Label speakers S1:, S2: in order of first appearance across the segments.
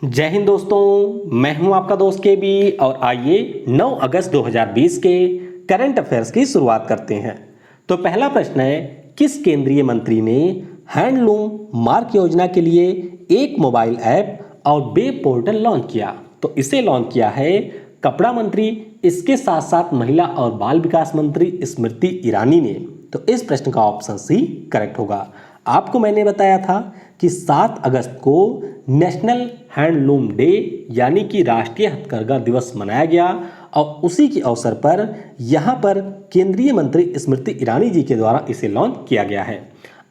S1: जय हिंद दोस्तों, मैं हूं आपका दोस्त के बी और आइए 9 अगस्त 2020 के करंट अफेयर्स की शुरुआत करते हैं। तो पहला प्रश्न है, किस केंद्रीय मंत्री ने हैंडलूम मार्क योजना के लिए एक मोबाइल ऐप और वेब पोर्टल लॉन्च किया? तो इसे लॉन्च किया है कपड़ा मंत्री, इसके साथ साथ महिला और बाल विकास मंत्री स्मृति ईरानी ने। तो इस प्रश्न का ऑप्शन सी करेक्ट होगा। आपको मैंने बताया था कि 7 अगस्त को नेशनल हैंडलूम डे यानी कि राष्ट्रीय हथकरघा दिवस मनाया गया और उसी के अवसर पर यहाँ पर केंद्रीय मंत्री स्मृति ईरानी जी के द्वारा इसे लॉन्च किया गया है।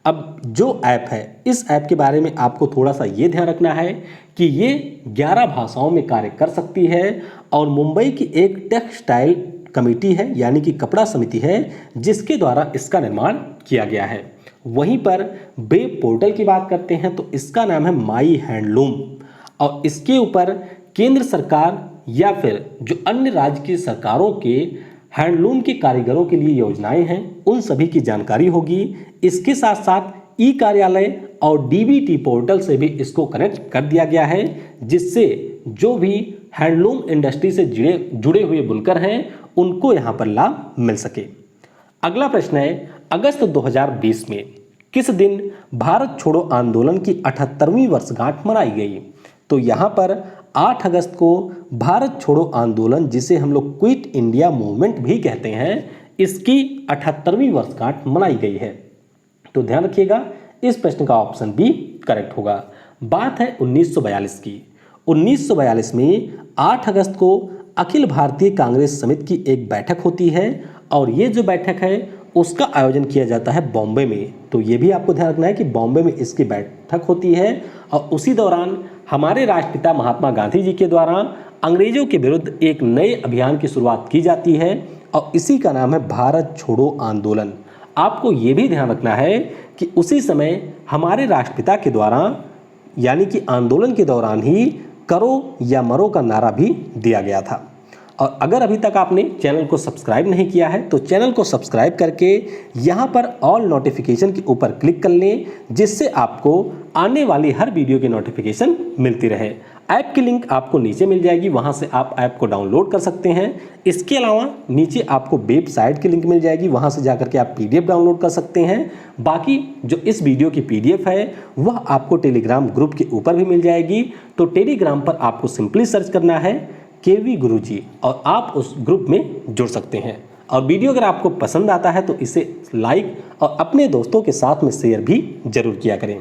S1: अब जो ऐप है, इस ऐप के बारे में आपको थोड़ा सा ये ध्यान रखना है कि ये 11 भाषाओं में कार्य कर सकती है और मुंबई की एक टेक्सटाइल कमेटी है यानी कि कपड़ा समिति है जिसके द्वारा इसका निर्माण किया गया है। वहीं पर वेब पोर्टल की बात करते हैं तो इसका नाम है माई हैंडलूम और इसके ऊपर केंद्र सरकार या फिर जो अन्य राज्य की सरकारों के हैंडलूम के कारीगरों के लिए योजनाएं हैं उन सभी की जानकारी होगी। इसके साथ साथ ई कार्यालय और डीबीटी पोर्टल से भी इसको कनेक्ट कर दिया गया है जिससे जो भी हैंडलूम इंडस्ट्री से जुड़े हुए बुनकर हैं उनको यहाँ पर लाभ मिल सके। अगला प्रश्न है, अगस्त 2020 में किस दिन भारत छोड़ो आंदोलन की 78वीं वर्षगांठ मनाई गई? तो यहाँ पर 8 अगस्त को भारत छोड़ो आंदोलन, जिसे हम लोग क्विट इंडिया मूवमेंट भी कहते हैं, इसकी 78वीं वर्षगांठ मनाई गई है। तो ध्यान रखिएगा, इस प्रश्न का ऑप्शन बी करेक्ट होगा। बात है 1942 की। 1942 में 8 अगस्त को अखिल भारतीय कांग्रेस समिति की एक बैठक होती है और ये जो बैठक है उसका आयोजन किया जाता है बॉम्बे में। तो ये भी आपको ध्यान रखना है कि बॉम्बे में इसकी बैठक होती है और उसी दौरान हमारे राष्ट्रपिता महात्मा गांधी जी के द्वारा अंग्रेजों के विरुद्ध एक नए अभियान की शुरुआत की जाती है और इसी का नाम है भारत छोड़ो आंदोलन। आपको ये भी ध्यान रखना है कि उसी समय हमारे राष्ट्रपिता के द्वारा यानी कि आंदोलन के दौरान ही करो या मरो का नारा भी दिया गया था। और अगर अभी तक आपने चैनल को सब्सक्राइब नहीं किया है तो चैनल को सब्सक्राइब करके यहाँ पर ऑल नोटिफिकेशन के ऊपर क्लिक कर लें जिससे आपको आने वाली हर वीडियो की नोटिफिकेशन मिलती रहे। ऐप की लिंक आपको नीचे मिल जाएगी, वहाँ से आप ऐप को डाउनलोड कर सकते हैं। इसके अलावा नीचे आपको वेबसाइट की लिंक मिल जाएगी, वहाँ से जाकर के आप PDF डाउनलोड कर सकते हैं। बाकी जो इस वीडियो की PDF है वह आपको टेलीग्राम ग्रुप के ऊपर भी मिल जाएगी। तो टेलीग्राम पर आपको सिंपली सर्च करना है केवी गुरुजी और आप उस ग्रुप में जुड़ सकते हैं। और वीडियो अगर आपको पसंद आता है तो इसे लाइक और अपने दोस्तों के साथ में शेयर भी जरूर किया करें।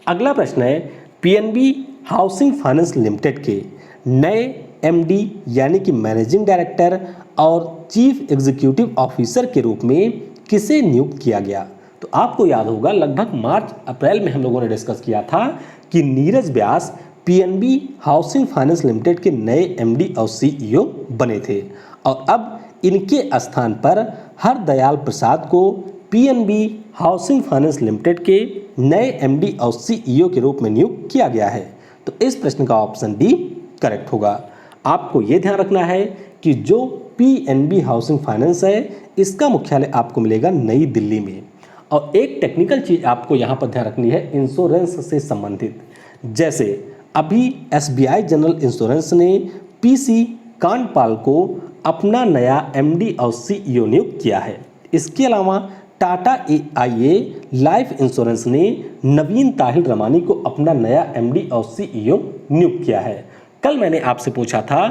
S1: अगला प्रश्न है, पीएनबी हाउसिंग फाइनेंस लिमिटेड के नए MD यानी कि मैनेजिंग डायरेक्टर और चीफ एग्जीक्यूटिव ऑफिसर के रूप में किसे नियुक्त किया गया? तो आपको याद होगा लगभग मार्च अप्रैल में हम लोगों ने डिस्कस किया था कि नीरज व्यास पीएनबी हाउसिंग फाइनेंस लिमिटेड के नए MD और CEO बने थे और अब इनके स्थान पर हरदयाल प्रसाद को पीएनबी हाउसिंग फाइनेंस लिमिटेड के नए MD और CEO के रूप में नियुक्त किया गया है। तो इस प्रश्न का ऑप्शन डी करेक्ट होगा। आपको यह ध्यान रखना है कि जो पीएनबी हाउसिंग फाइनेंस है इसका मुख्यालय आपको मिलेगा नई दिल्ली में। और एक टेक्निकल चीज आपको यहाँ पर ध्यान रखनी है इंश्योरेंस से संबंधित, जैसे अभी SBI जनरल इंश्योरेंस ने PC कांडपाल को अपना नया MD और CEO नियुक्त किया है। इसके अलावा टाटा AIA लाइफ इंश्योरेंस ने नवीन ताहिल रमानी को अपना नया MD और CEO नियुक्त किया है। कल मैंने आपसे पूछा था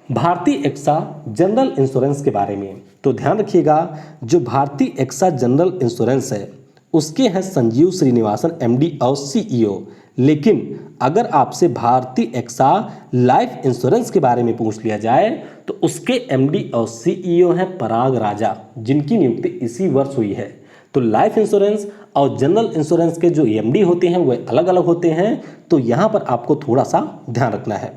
S1: भारतीय एक्सा जनरल इंश्योरेंस के बारे में, तो ध्यान रखिएगा जो भारतीय एक्सा जनरल इंश्योरेंस है उसके हैं संजीव श्रीनिवासन MD और CEO। लेकिन अगर आपसे भारतीय एक्सा लाइफ इंश्योरेंस के बारे में पूछ लिया जाए तो उसके MD और CEO हैं पराग राजा, जिनकी नियुक्ति इसी वर्ष हुई है। तो लाइफ इंश्योरेंस और जनरल इंश्योरेंस के जो MD होते हैं वो अलग अलग होते हैं, तो यहाँ पर आपको थोड़ा सा ध्यान रखना है।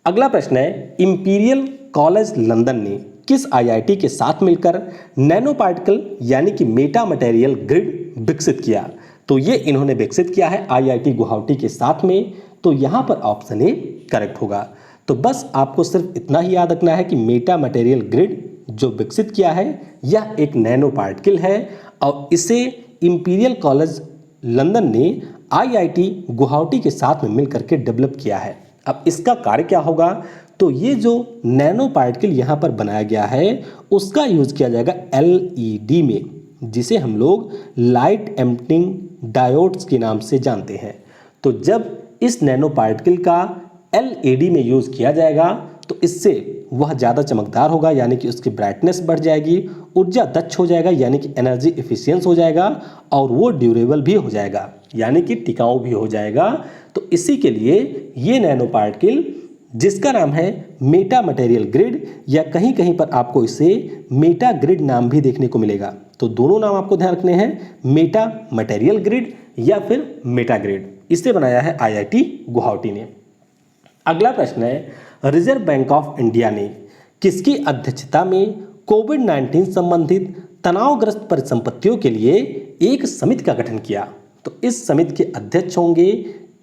S1: अगला प्रश्न है, इंपीरियल कॉलेज लंदन ने किस IIT के साथ मिलकर नैनो पार्टिकल यानी कि मेटा मटेरियल ग्रिड विकसित किया? तो ये इन्होंने विकसित किया है IIT गुवाहाटी के साथ में। तो यहाँ पर ऑप्शन ए करेक्ट होगा। तो बस आपको सिर्फ इतना ही याद रखना है कि मेटा मटेरियल ग्रिड जो विकसित किया है यह एक नैनो पार्टिकल है और इसे इंपीरियल कॉलेज लंदन ने आईआईटी गुवाहाटी के साथ में मिलकर के डेवलप किया है। अब इसका कार्य क्या होगा, तो ये जो नैनो पार्टिकल यहाँ पर बनाया गया है उसका यूज किया जाएगा एलईडी में, जिसे हम लोग लाइट एमिटिंग डायोड्स के नाम से जानते हैं। तो जब इस नैनो पार्टिकल का एलईडी में यूज किया जाएगा तो इससे वह ज़्यादा चमकदार होगा, यानी कि उसकी ब्राइटनेस बढ़ जाएगी, ऊर्जा दक्ष हो जाएगा यानी कि एनर्जी एफिशिएंस हो जाएगा, और वो ड्यूरेबल भी हो जाएगा यानी कि टिकाऊ भी हो जाएगा। तो इसी के लिए ये नैनो पार्टिकल, जिसका नाम है मेटा मटेरियल ग्रिड, या कहीं कहीं पर आपको इसे मेटा ग्रिड नाम भी देखने को मिलेगा। तो दोनों नाम आपको ध्यान रखने हैं, मेटा मटेरियल ग्रिड या फिर मेटा ग्रिड। इसे बनाया है आईआईटी गुवाहाटी ने। अगला प्रश्न है, रिजर्व बैंक ऑफ इंडिया ने किसकी अध्यक्षता में कोविड-19 संबंधित तनावग्रस्त परिसंपत्तियों के लिए एक समिति का गठन किया? तो इस समिति के अध्यक्ष होंगे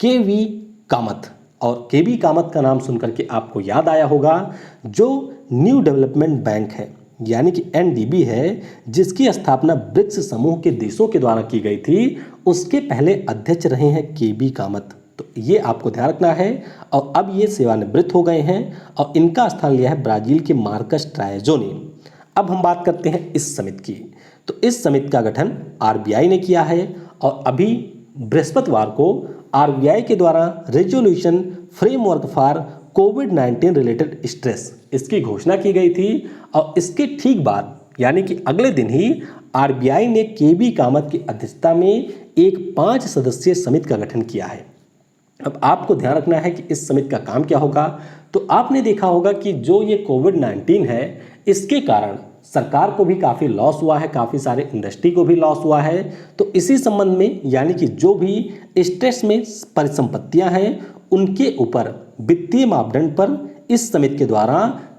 S1: केवी कामत। और केवी कामत का नाम सुनकर के आपको याद आया होगा, जो न्यू डेवलपमेंट बैंक है यानी कि एनडीबी है, जिसकी स्थापना ब्रिक्स समूह के देशों के द्वारा की गई थी, उसके पहले अध्यक्ष रहे हैं केवी कामत। तो ये आपको ध्यान रखना है। और अब ये सेवानिवृत्त हो गए हैं और इनका स्थान लिया है ब्राजील के मार्कस ट्रायजो ने। अब हम बात करते हैं इस समिति की। तो इस समिति का गठन आरबीआई ने किया है और अभी बृहस्पतिवार को आरबीआई के द्वारा resolution framework for covid related stress, इसकी घोषणा की गई थी। और इसके ठीक बाद यानी कि अगले दिन ही आरबीआई ने केवी कामत की अध्यक्षता में एक 5 सदस्यीय समिति का गठन किया है। अब आपको ध्यान रखना है कि इस समिति का काम क्या होगा। तो आपने देखा होगा कि जो ये कोविड-19 है, इसके कारण सरकार को भी काफ़ी लॉस हुआ है, काफ़ी सारे इंडस्ट्री को भी लॉस हुआ है। तो इसी संबंध में यानी कि जो भी स्ट्रेस में परिसंपत्तियां हैं, उनके ऊपर वित्तीय मापदंड पर इस समिति के द्वारा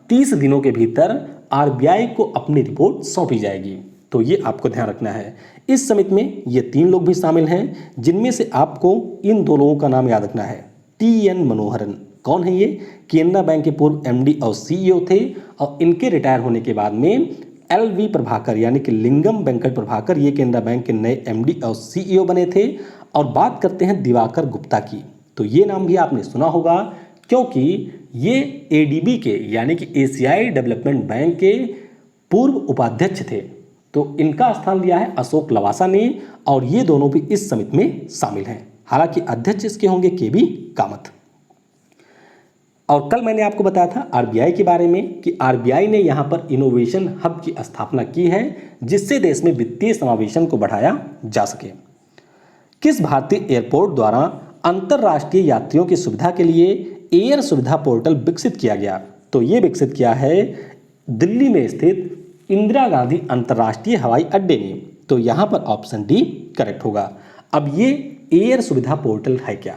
S1: 30 दिनों के भीतर आरबीआई को अपनी रिपोर्ट सौंपी जाएगी। तो ये आपको ध्यान रखना है। इस समिति में ये 3 लोग भी शामिल हैं, जिनमें से आपको इन 2 लोगों का नाम याद रखना है। टीएन मनोहरन, कौन है ये? केनरा बैंक के पूर्व एमडी और सीईओ थे, और इनके रिटायर होने के बाद में एलवी प्रभाकर यानी कि लिंगम वेंकट प्रभाकर, ये केनरा बैंक के नए एमडी और सीईओ बने थे। और बात करते हैं दिवाकर गुप्ता की, तो ये नाम भी आपने सुना होगा, क्योंकि ये एडीबी के यानी कि एशियाई डेवलपमेंट बैंक के पूर्व उपाध्यक्ष थे। तो इनका स्थान लिया है अशोक लवासा ने, और ये दोनों भी इस समिति में शामिल हैं। हालांकि अध्यक्ष इसके होंगे केवी कामत। और कल मैंने आपको बताया था आरबीआई के बारे में कि आरबीआई ने यहाँ पर इनोवेशन हब की स्थापना की है, जिससे देश में वित्तीय समावेशन को बढ़ाया जा सके। किस भारतीय एयरपोर्ट द्वारा अंतर्राष्ट्रीय यात्रियों की सुविधा के लिए एयर सुविधा पोर्टल विकसित किया गया? तो ये विकसित किया है दिल्ली में स्थित इंदिरा गांधी अंतर्राष्ट्रीय हवाई अड्डे ने। तो यहाँ पर ऑप्शन डी करेक्ट होगा। अब ये एयर सुविधा पोर्टल है क्या?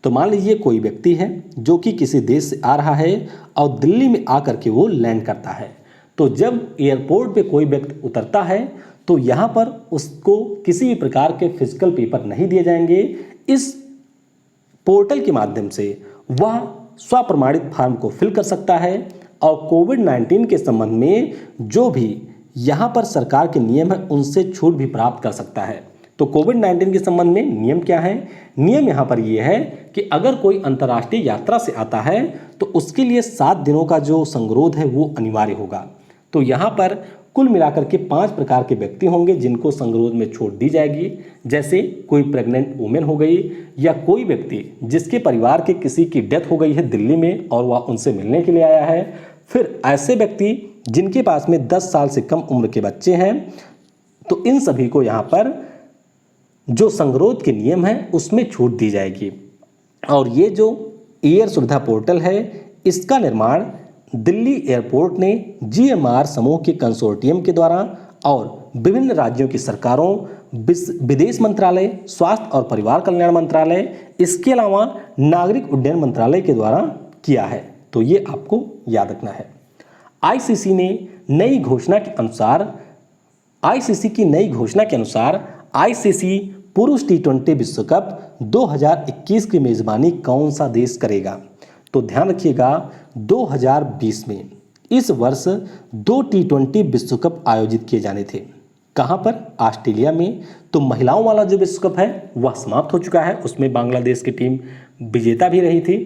S1: तो मान लीजिए कोई व्यक्ति है जो कि किसी देश से आ रहा है और दिल्ली में आकर के वो लैंड करता है। तो जब एयरपोर्ट पे कोई व्यक्ति उतरता है तो यहाँ पर उसको किसी भी प्रकार के फिजिकल पेपर नहीं दिए जाएंगे। इस पोर्टल के माध्यम से वह स्वप्रमाणित फॉर्म को फिल कर सकता है और कोविड-19 के संबंध में जो भी यहाँ पर सरकार के नियम है उनसे छूट भी प्राप्त कर सकता है। तो कोविड-19 के संबंध में नियम क्या है? नियम यहाँ पर ये है कि अगर कोई अंतर्राष्ट्रीय यात्रा से आता है तो उसके लिए 7 दिनों का जो संगरोध है वो अनिवार्य होगा। तो यहाँ पर कुल मिलाकर के 5 प्रकार के व्यक्ति होंगे जिनको संगरोध में छूट दी जाएगी, जैसे कोई प्रेग्नेंट वुमेन हो गई, या कोई व्यक्ति जिसके परिवार के किसी की डेथ हो गई है दिल्ली में और वह उनसे मिलने के लिए आया है, फिर ऐसे व्यक्ति जिनके पास में 10 साल से कम उम्र के बच्चे हैं। तो इन सभी को यहाँ पर जो संगरोध के नियम है उसमें छूट दी जाएगी। और ये जो एयर सुविधा पोर्टल है इसका निर्माण दिल्ली एयरपोर्ट ने जीएमआर समूह के कंसोर्टियम के द्वारा और विभिन्न राज्यों की सरकारों, विदेश मंत्रालय, स्वास्थ्य और परिवार कल्याण मंत्रालय, इसके अलावा नागरिक उड्डयन मंत्रालय के द्वारा किया है। तो ये आपको याद रखना है। आईसीसी की नई घोषणा के अनुसार आईसीसी पुरुष टी20 विश्व कप 2021 की मेजबानी कौन सा देश करेगा? तो ध्यान रखिएगा 2020 में इस वर्ष 2 टी20 विश्व कप आयोजित किए जाने थे। कहाँ पर? ऑस्ट्रेलिया में। तो महिलाओं वाला जो विश्व कप है वह समाप्त हो चुका है, उसमें बांग्लादेश की टीम विजेता भी रही थी,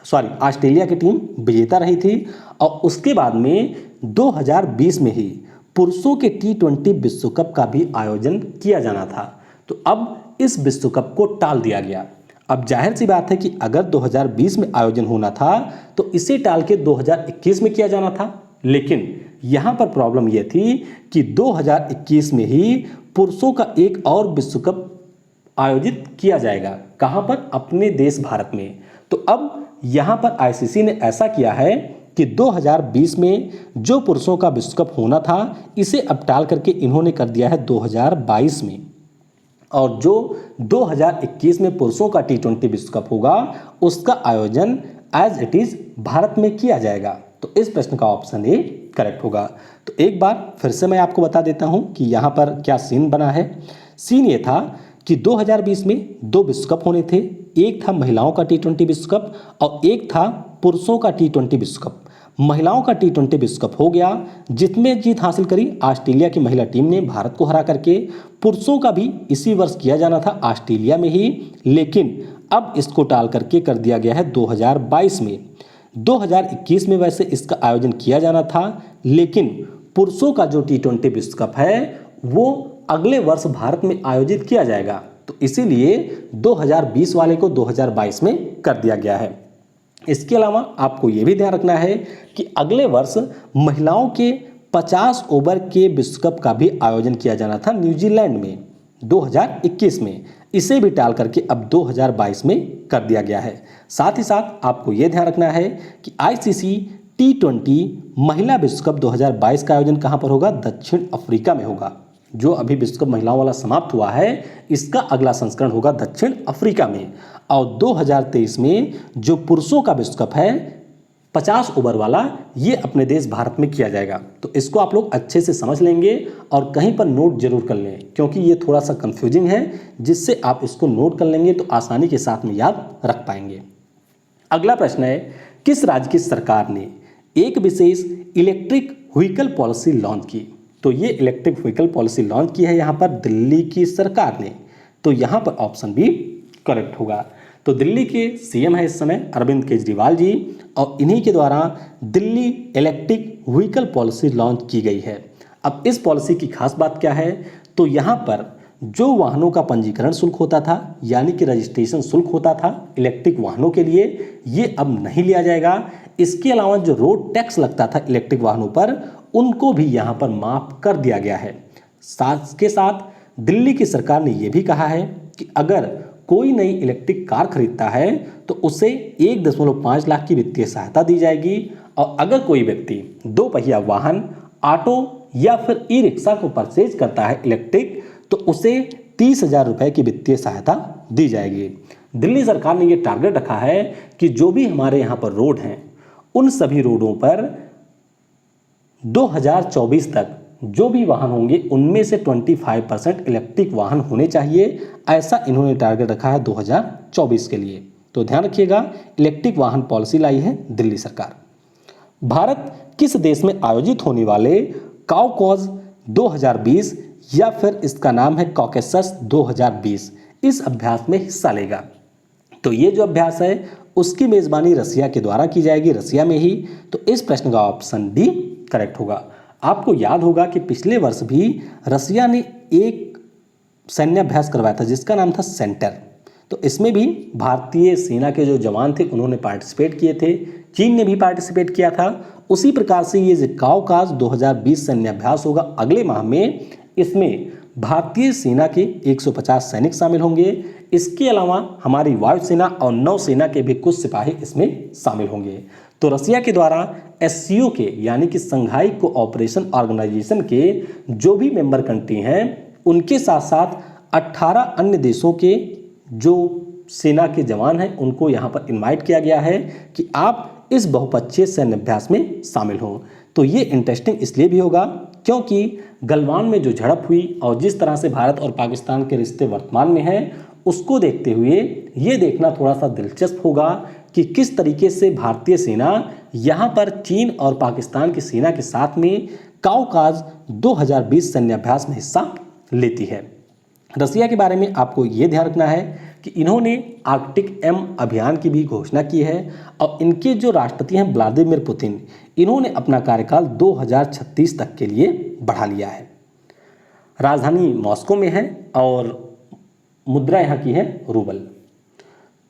S1: ऑस्ट्रेलिया की टीम विजेता रही थी। और उसके बाद में 2020 में ही पुरुषों के T20 विश्व कप का भी आयोजन किया जाना था। तो अब इस विश्व कप को टाल दिया गया। अब जाहिर सी बात है कि अगर 2020 में आयोजन होना था तो इसे टाल के 2021 में किया जाना था, लेकिन यहाँ पर प्रॉब्लम यह थी कि 2021 में ही पुरुषों का एक और विश्व कप आयोजित किया जाएगा। कहाँ पर? अपने देश भारत में। तो अब यहाँ पर आईसीसी ने ऐसा किया है कि 2020 में जो पुरुषों का विश्व कप होना था इसे अब टाल करके इन्होंने कर दिया है 2022 में, और जो 2021 में पुरुषों का T20 विश्व कप होगा उसका आयोजन एज इट इज भारत में किया जाएगा। तो इस प्रश्न का ऑप्शन ए करेक्ट होगा। तो एक बार फिर से मैं आपको बता देता हूं कि यहाँ पर क्या सीन बना है। सीन ये था कि 2020 में 2 विश्व कप होने थे, एक था महिलाओं का T20 विश्व कप और एक था पुरुषों का T20 विश्व कप। महिलाओं का T20 विश्व कप हो गया, जिसमें जीत हासिल करी ऑस्ट्रेलिया की महिला टीम ने भारत को हरा करके। पुरुषों का भी इसी वर्ष किया जाना था ऑस्ट्रेलिया में ही, लेकिन अब इसको टाल करके कर दिया गया है 2022 में। 2021 में वैसे इसका आयोजन किया जाना था, लेकिन पुरुषों का जो T20 विश्व कप है वो अगले वर्ष भारत में आयोजित किया जाएगा। तो इसीलिए 2020 वाले को 2022 में कर दिया गया है। इसके अलावा आपको यह भी ध्यान रखना है कि अगले वर्ष महिलाओं के 50 ओवर के विश्व कप का भी आयोजन किया जाना था न्यूजीलैंड में 2021 में, इसे भी टाल करके अब 2022 में कर दिया गया है। साथ ही साथ आपको यह ध्यान रखना है कि आईसीसी T20 महिला विश्व कप 2022 का आयोजन कहां पर होगा? दक्षिण अफ्रीका में होगा। जो अभी विश्व कप महिलाओं वाला समाप्त हुआ है इसका अगला संस्करण होगा दक्षिण अफ्रीका में। और 2023 में जो पुरुषों का विश्व कप है 50 ओवर वाला, ये अपने देश भारत में किया जाएगा। तो इसको आप लोग अच्छे से समझ लेंगे और कहीं पर नोट जरूर कर लें, क्योंकि ये थोड़ा सा कंफ्यूजिंग है, जिससे आप इसको नोट कर लेंगे तो आसानी के साथ में याद रख पाएंगे। अगला प्रश्न है, किस राज्य की सरकार ने एक विशेष इलेक्ट्रिक व्हीकल पॉलिसी लॉन्च की? तो ये इलेक्ट्रिक व्हीकल पॉलिसी लॉन्च की है यहाँ पर दिल्ली की सरकार ने। तो यहाँ पर ऑप्शन बी करेक्ट होगा। तो दिल्ली के सीएम है इस समय अरविंद केजरीवाल जी, और इन्हीं के द्वारा Delhi electric vehicle policy launch की गई है। अब इस पॉलिसी की खास बात क्या है? तो यहाँ पर जो वाहनों का पंजीकरण शुल्क होता था, यानी कि रजिस्ट्रेशन शुल्क होता था इलेक्ट्रिक वाहनों के लिए, ये अब नहीं लिया जाएगा। इसके अलावा जो रोड टैक्स लगता था इलेक्ट्रिक वाहनों पर, उनको भी यहाँ पर माफ कर दिया गया है। साथ के साथ दिल्ली की सरकार ने यह भी कहा है कि अगर कोई नई इलेक्ट्रिक कार खरीदता है तो उसे 1.5 लाख की वित्तीय सहायता दी जाएगी, और अगर कोई व्यक्ति 2 पहिया वाहन, ऑटो या फिर ई रिक्शा को परचेज करता है इलेक्ट्रिक, तो उसे 30,000 रुपए की वित्तीय सहायता दी जाएगी। दिल्ली सरकार ने यह टारगेट रखा है कि जो भी हमारे यहाँ पर रोड हैं उन सभी रोडों पर 2024 तक जो भी वाहन होंगे उनमें से 25% इलेक्ट्रिक वाहन होने चाहिए। ऐसा इन्होंने टारगेट रखा है 2024 के लिए। तो ध्यान रखिएगा, इलेक्ट्रिक वाहन पॉलिसी लाई है दिल्ली सरकार। भारत किस देश में आयोजित होने वाले काउकॉज 2020 या फिर इसका नाम है कॉकेसस 2020 इस अभ्यास में हिस्सा लेगा? तो ये जो अभ्यास है उसकी मेजबानी रसिया के द्वारा की जाएगी, रसिया में ही। तो इस प्रश्न का ऑप्शन डी करेक्ट होगा। आपको याद होगा कि पिछले वर्ष भी रसिया ने एक सैन्य अभ्यास करवाया था जिसका नाम था सेंटर। तो इसमें भी भारतीय सेना के जो जवान थे उन्होंने पार्टिसिपेट किए थे, चीन ने भी पार्टिसिपेट किया था। उसी प्रकार से ये काउकाज 2020 सैन्य अभ्यास होगा अगले माह में। इसमें भारतीय सेना के 150 सैनिक शामिल होंगे। इसके अलावा हमारी वायुसेना और नौसेना के भी कुछ सिपाही इसमें शामिल होंगे। तो रसिया के द्वारा एससीओ के यानी कि संघाई कोऑपरेशन ऑर्गेनाइजेशन के जो भी मेंबर कंट्री हैं उनके साथ साथ 18 अन्य देशों के जो सेना के जवान हैं उनको यहाँ पर इनवाइट किया गया है कि आप इस बहुपक्षीय सैन्य अभ्यास में शामिल हों। तो ये इंटरेस्टिंग इसलिए भी होगा क्योंकि गलवान में जो झड़प हुई और जिस तरह से भारत और पाकिस्तान के रिश्ते वर्तमान में हैं उसको देखते हुए ये देखना थोड़ा सा दिलचस्प होगा कि किस तरीके से भारतीय सेना यहाँ पर चीन और पाकिस्तान की सेना के साथ में काउकाज 2020 सैन्य अभ्यास में हिस्सा लेती है। रसिया के बारे में आपको ये ध्यान रखना है कि इन्होंने आर्कटिक एम अभियान की भी घोषणा की है और इनके जो राष्ट्रपति हैं व्लादिमीर पुतिन, इन्होंने अपना कार्यकाल 2036 तक के लिए बढ़ा लिया है। राजधानी मॉस्को में है और मुद्रा यहाँ की है रूबल।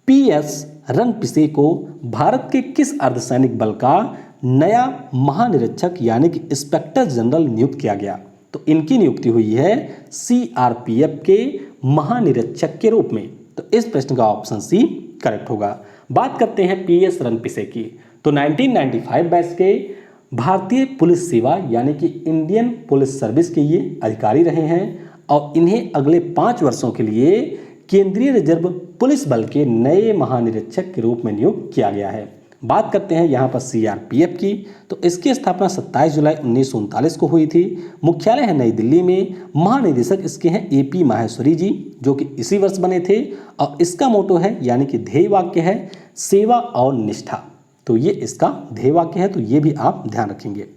S1: PS रणपिसे को भारत के किस अर्धसैनिक बल का नया महानिरीक्षक यानी कि इंस्पेक्टर जनरल नियुक्त किया गया? तो इनकी नियुक्ति हुई है CRPF के महानिरीक्षक के रूप में। तो इस प्रश्न का ऑप्शन सी करेक्ट होगा। बात करते हैं PS रणपिसे की, तो 1995 बैच के भारतीय पुलिस सेवा यानी कि इंडियन पुलिस सर्विस के ये अधिकारी रहे हैं और इन्हें अगले 5 वर्षों के लिए केंद्रीय रिजर्व पुलिस बल के नए महानिरीक्षक के रूप में नियुक्त किया गया है। बात करते हैं यहाँ पर CRPF की, तो इसकी स्थापना 27 जुलाई 1939 को हुई थी। मुख्यालय है नई दिल्ली में। महानिदेशक इसके हैं AP माहेश्वरी जी, जो कि इसी वर्ष बने थे और इसका मोटो है यानी कि ध्येय वाक्य है सेवा और निष्ठा। तो ये इसका ध्येय वाक्य है, तो ये भी आप ध्यान रखेंगे।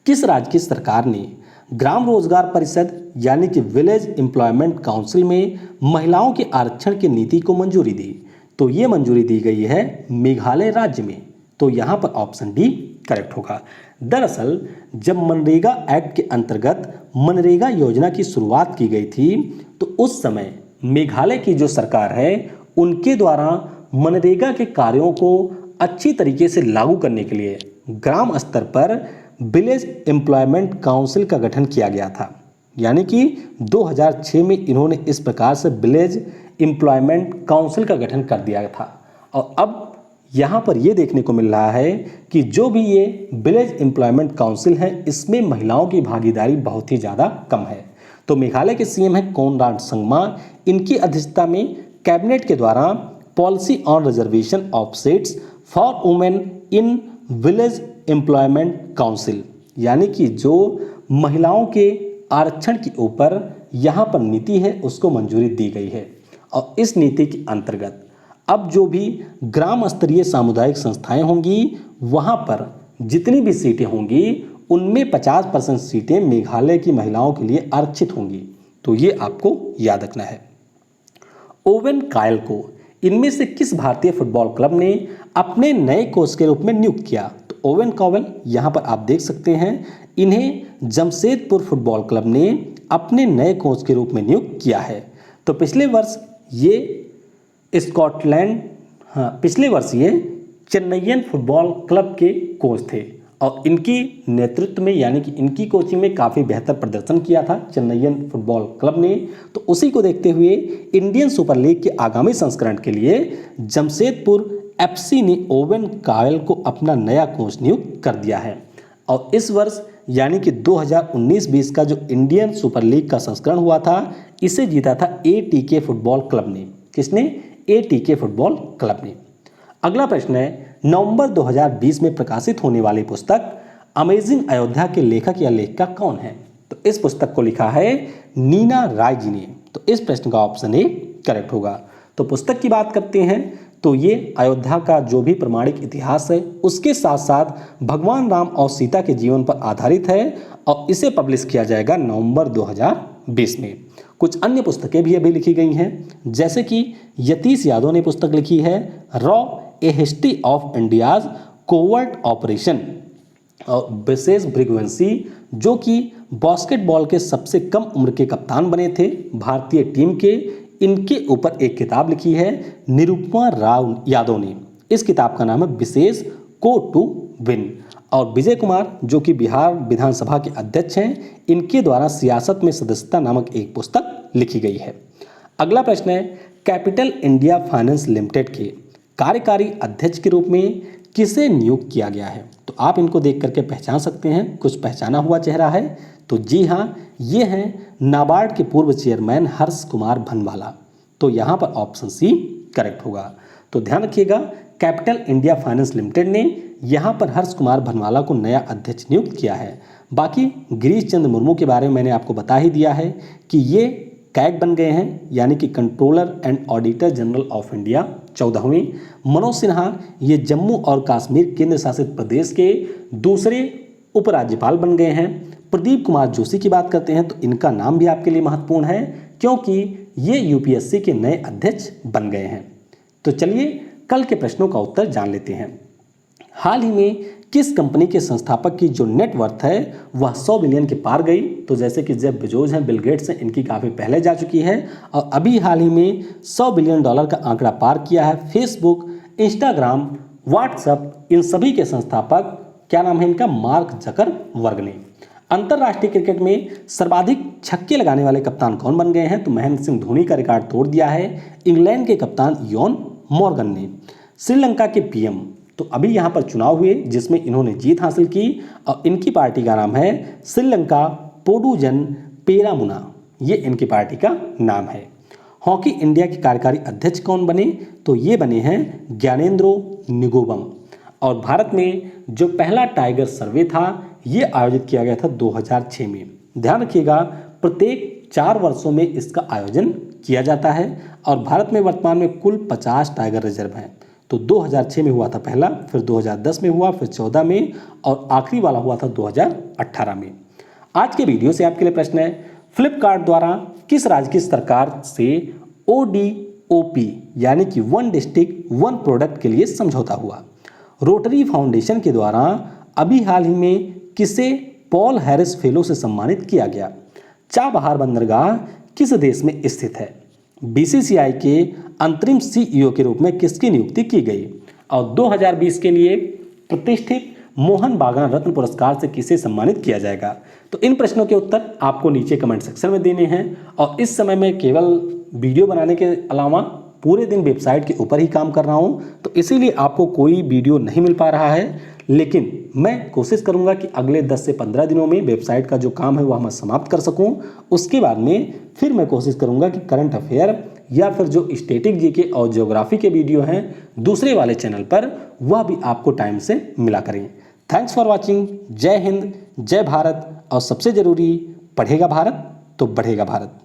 S1: किस राज्य की सरकार ने ग्राम रोजगार परिषद यानी कि विलेज एम्प्लॉयमेंट काउंसिल में महिलाओं के आरक्षण की नीति को मंजूरी दी? तो ये मंजूरी दी गई है मेघालय राज्य में। तो यहाँ पर ऑप्शन डी करेक्ट होगा। दरअसल जब मनरेगा एक्ट के अंतर्गत मनरेगा योजना की शुरुआत की गई थी तो उस समय मेघालय की जो सरकार है उनके द्वारा मनरेगा के कार्यों को अच्छी तरीके से लागू करने के लिए ग्राम स्तर पर विलेज एम्प्लॉयमेंट काउंसिल का गठन किया गया था। यानी कि 2006 में इन्होंने इस प्रकार से विलेज एम्प्लॉयमेंट काउंसिल का गठन कर दिया था। और अब यहाँ पर ये देखने को मिल रहा है कि जो भी ये विलेज एम्प्लॉयमेंट काउंसिल है इसमें महिलाओं की भागीदारी बहुत ही ज़्यादा कम है। तो मेघालय के CM है कोनराड संगमा। इनकी अध्यक्षता में कैबिनेट के द्वारा policy on reservation of seats for women in village employment council, यानी कि जो महिलाओं के आरक्षण के ऊपर यहाँ पर नीति है उसको मंजूरी दी गई है। और इस नीति के अंतर्गत अब जो भी ग्राम स्तरीय सामुदायिक संस्थाएं होंगी वहाँ पर जितनी भी सीटें होंगी उनमें 50% सीटें मेघालय की महिलाओं के लिए आरक्षित होंगी। तो ये आपको याद रखना है। ओवेन कायल को इनमें से किस भारतीय फुटबॉल क्लब ने अपने नए कोच के रूप में नियुक्त किया? तो ओवेन कायल यहाँ पर आप देख सकते हैं, इन्हें जमशेदपुर फुटबॉल क्लब ने अपने नए कोच के रूप में नियुक्त किया है। तो पिछले वर्ष ये चेन्नईयन फुटबॉल क्लब के कोच थे और इनकी नेतृत्व में यानी कि इनकी कोचिंग में काफ़ी बेहतर प्रदर्शन किया था चेन्नईयन फुटबॉल क्लब ने। तो उसी को देखते हुए इंडियन सुपर लीग के आगामी संस्करण के लिए जमशेदपुर FC ने ओवेन कायल को अपना नया कोच नियुक्त कर दिया है। और इस वर्ष यानी कि 2019-20 का जो इंडियन सुपर लीग का संस्करण हुआ था इसे जीता था ATK फुटबॉल क्लब ने। किसने? ATK फुटबॉल क्लब ने। अगला प्रश्न है, नवंबर 2020 में प्रकाशित होने वाली पुस्तक अमेजिंग अयोध्या के लेखक या लेखिका कौन है? तो इस पुस्तक को लिखा है नीना राय जी ने। तो इस प्रश्न का ऑप्शन ए करेक्ट होगा। तो पुस्तक की बात करते हैं तो ये अयोध्या का जो भी प्रमाणिक इतिहास है उसके साथ साथ भगवान राम और सीता के जीवन पर आधारित है और इसे पब्लिश किया जाएगा नवंबर 2020 में। कुछ अन्य पुस्तकें भी अभी लिखी गई हैं, जैसे कि यतीश यादव ने पुस्तक लिखी है raw A history of India's covert operation, और विशेष भृगुवंशी जो कि बास्केटबॉल के सबसे कम उम्र के कप्तान बने थे भारतीय टीम के, इनके ऊपर एक किताब लिखी है निरुपमा राव यादव ने। इस किताब का नाम है विशेष को टू विन। और विजय कुमार जो कि बिहार विधानसभा के अध्यक्ष हैं, इनके द्वारा सियासत में सदस्यता नामक एक पुस्तक लिखी गई है। अगला प्रश्न है, कैपिटल इंडिया फाइनेंस लिमिटेड के कार्यकारी अध्यक्ष के रूप में किसे नियुक्त किया गया है? तो आप इनको देख करके पहचान सकते हैं, कुछ पहचाना हुआ चेहरा है। तो जी हाँ, ये हैं नाबार्ड के पूर्व चेयरमैन हर्ष कुमार भनवाला। तो यहाँ पर ऑप्शन सी करेक्ट होगा। तो ध्यान रखिएगा, कैपिटल इंडिया फाइनेंस लिमिटेड ने यहाँ पर हर्ष कुमार भनवाला को नया अध्यक्ष नियुक्त किया है। बाकी गिरीश चंद्र मुर्मू के बारे में मैंने आपको बता ही दिया है कि ये कैग बन गए हैं, यानी कि Controller and Auditor General of India 14वें। मनोज सिन्हा ये जम्मू और कश्मीर केंद्र शासित प्रदेश के दूसरे उपराज्यपाल बन गए हैं। प्रदीप कुमार जोशी की बात करते हैं तो इनका नाम भी आपके लिए महत्वपूर्ण है क्योंकि ये यूपीएससी के नए अध्यक्ष बन गए हैं। तो चलिए कल के प्रश्नों का उत्तर जान लेते हैं। हाल ही में किस कंपनी के संस्थापक की जो नेटवर्थ है वह 100 बिलियन के पार गई? तो जैसे कि जेफ बेजोस हैं, बिल गेट्स हैं, इनकी काफ़ी पहले जा चुकी है और अभी हाल ही में $100 बिलियन का आंकड़ा पार किया है। फेसबुक, इंस्टाग्राम, व्हाट्सएप, इन सभी के संस्थापक क्या नाम है इनका? मार्क जकरबर्ग ने। अंतर्राष्ट्रीय क्रिकेट में सर्वाधिक छक्के लगाने वाले कप्तान कौन बन गए हैं? तो महेंद्र सिंह धोनी का रिकॉर्ड तोड़ दिया है इंग्लैंड के कप्तान इयोन मॉर्गन ने। श्रीलंका के पीएम, तो अभी यहाँ पर चुनाव हुए जिसमें इन्होंने जीत हासिल की और इनकी पार्टी का नाम है श्रीलंका पोडुजन पेरामुना, ये इनकी पार्टी का नाम है। हॉकी इंडिया के कार्यकारी अध्यक्ष कौन बने? तो ये बने हैं ज्ञानेंद्रो निगोबम। और भारत में जो पहला टाइगर सर्वे था ये आयोजित किया गया था 2006 में। ध्यान रखिएगा प्रत्येक 4 वर्षों में इसका आयोजन किया जाता है और भारत में वर्तमान में कुल 50 टाइगर रिजर्व हैं। तो 2006 में हुआ था पहला, फिर 2010 में हुआ, फिर 14 में और आखिरी वाला हुआ था 2018 में। आज के वीडियो से आपके लिए प्रश्न है, फ्लिपकार्ट द्वारा किस राज्य की सरकार से ODOP यानी कि वन डिस्ट्रिक्ट वन प्रोडक्ट के लिए समझौता हुआ? रोटरी फाउंडेशन के द्वारा अभी हाल ही में किसे पॉल हैरिस फेलो से सम्मानित किया गया? चाबहार बंदरगाह किस देश में स्थित है? बीसीसीआई के अंतरिम सीईओ के रूप में किसकी नियुक्ति की गई? और 2020 के लिए प्रतिष्ठित मोहन बागान रत्न पुरस्कार से किसे सम्मानित किया जाएगा? तो इन प्रश्नों के उत्तर आपको नीचे कमेंट सेक्शन में देने हैं और इस समय मैं केवल वीडियो बनाने के अलावा पूरे दिन वेबसाइट के ऊपर ही काम कर रहा हूं, तो इसीलिए आपको कोई वीडियो नहीं मिल पा रहा है, लेकिन मैं कोशिश करूंगा कि अगले 10 से 15 दिनों में वेबसाइट का जो काम है वह मैं समाप्त कर सकूं। उसके बाद में फिर मैं कोशिश करूंगा कि करंट अफेयर या फिर जो स्टैटिक जीके और ज्योग्राफी के वीडियो हैं दूसरे वाले चैनल पर वह भी आपको टाइम से मिला करें। Thanks for watching. जय हिंद, जय भारत और सबसे जरूरी, पढ़ेगा भारत तो बढ़ेगा भारत।